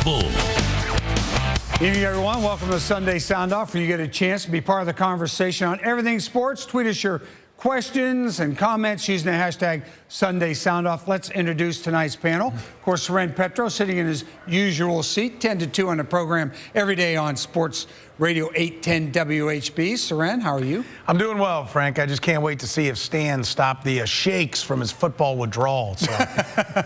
Bull. Evening, everyone. Welcome to Sunday Sound Off, where you get a chance to be part of the conversation on everything sports. Tweet us your questions and comments using the hashtag Sunday Sound Off. Let's introduce tonight's panel. Of course, Soren Petro sitting in his usual seat, 10 to 2 on the program every day on Sports Radio 810 WHB. Soren, how are you? I'm doing well, Frank. I just can't wait to see if Stan stopped the shakes from his football withdrawal. So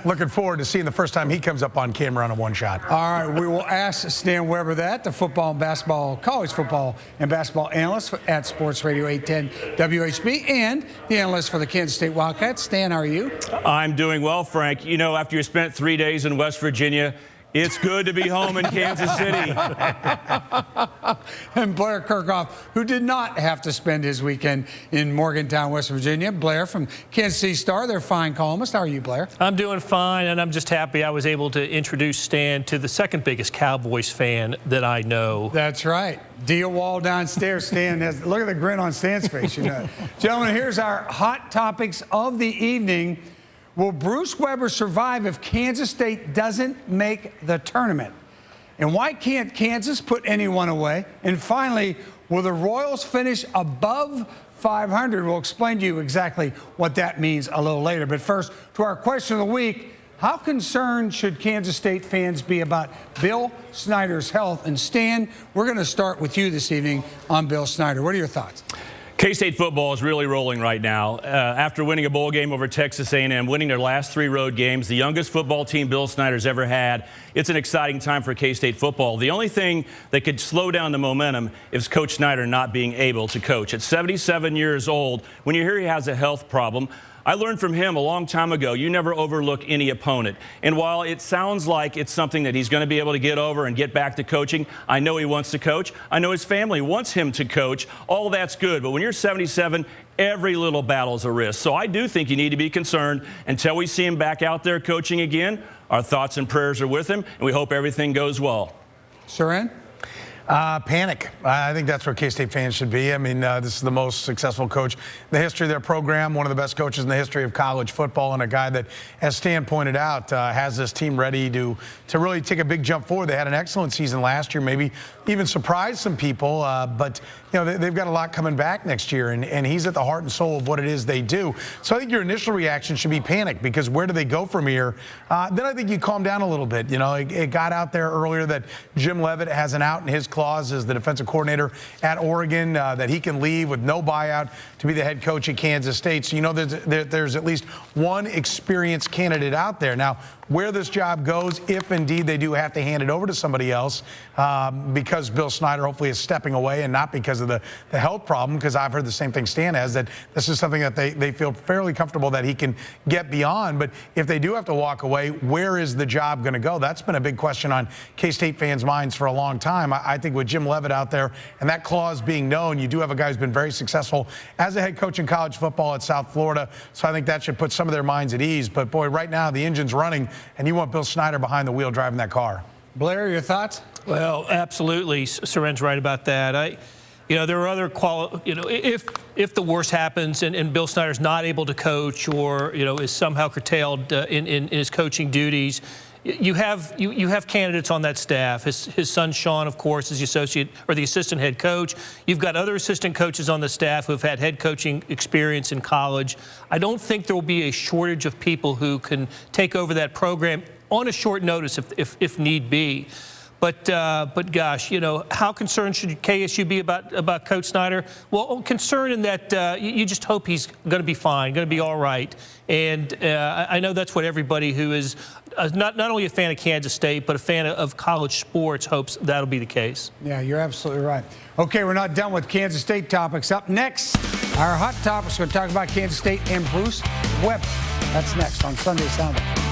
looking forward to seeing the first time he comes up on camera on a one-shot. All right, we will ask Stan Weber that, the football and basketball, college football and basketball analyst at Sports Radio 810 WHB and the analyst for the Kansas State Wildcats. Stan, how are you? I'm doing well, Frank. You know, after you spent 3 days in West Virginia, it's good to be home in Kansas City. And Blair Kirchhoff, who did not have to spend his weekend in Morgantown, West Virginia. Blair from Kansas City Star, their fine columnist. How are you, Blair? I'm doing fine, and I'm just happy I was able to introduce Stan to the second biggest Cowboys fan that I know. That's right. Dia Wall downstairs. Stan has, look at the grin on Stan's face. You know. Gentlemen, here's our hot topics of the evening. Will Bruce Weber survive if Kansas State doesn't make the tournament? And why can't Kansas put anyone away? And finally, will the Royals finish above 500? We'll explain to you exactly what that means a little later. But first, to our question of the week, how concerned should Kansas State fans be about Bill Snyder's health? And Stan, we're going to start with you this evening on Bill Snyder. What are your thoughts? K-State football is really rolling right now. After winning a bowl game over Texas A&M, winning their last 3 road games, the youngest football team Bill Snyder's ever had, it's an exciting time for K-State football. The only thing that could slow down the momentum is Coach Snyder not being able to coach. At 77 years old, when you hear he has a health problem, I learned from him a long time ago, you never overlook any opponent. And while it sounds like it's something that he's going to be able to get over and get back to coaching, I know he wants to coach. I know his family wants him to coach. All that's good. But when you're 77, every little battle is a risk. So I do think you need to be concerned until we see him back out there coaching again. Our thoughts and prayers are with him, and we hope everything goes well. Soren? Panic. I think that's where K-State fans should be. I mean, this is the most successful coach in the history of their program, one of the best coaches in the history of college football, and a guy that, as Stan pointed out, has this team ready to really take a big jump forward. They had an excellent season last year, maybe even surprised some people, but you know, they've got a lot coming back next year, and he's at the heart and soul of what it is they do. So I think your initial reaction should be panic, because where do they go from here? Then I think you calm down a little bit. You know, it got out there earlier that Jim Leavitt has an out in his clause as the defensive coordinator at Oregon, that he can leave with no buyout to be the head coach at Kansas State. So you know there's at least one experienced candidate out there. Now, where this job goes, if indeed they do have to hand it over to somebody else, because Bill Snyder hopefully is stepping away and not because of the health problem, because I've heard the same thing Stan has, that this is something that they feel fairly comfortable that he can get beyond. But if they do have to walk away, where is the job going to go? That's been a big question on K-State fans' minds for a long time. I think with Jim Leavitt out there and that clause being known, you do have a guy who's been very successful as a head coach in college football at South Florida. So I think that should put some of their minds at ease. But boy, right now the engine's running, and you want Bill Snyder behind the wheel driving that car. Blair, your thoughts? Well, absolutely. Soren's right about that. You know, there are other if the worst happens and Bill Snyder's not able to coach, or you know, is somehow curtailed in his coaching duties, you have candidates on that staff. His son Sean, of course, is the assistant head coach. You've got other assistant coaches on the staff who've had head coaching experience in college. I don't think there will be a shortage of people who can take over that program on a short notice if need be. But gosh, you know, how concerned should KSU be about Coach Snyder? Well, concerned in that you just hope he's going to be fine, going to be all right. And I know that's what everybody who is not only a fan of Kansas State, but a fan of college sports hopes that'll be the case. Yeah, you're absolutely right. Okay, we're not done with Kansas State topics. Up next, our hot topics. We're going to talk about Kansas State and Bruce Weber. That's next on Sunday Sound Off.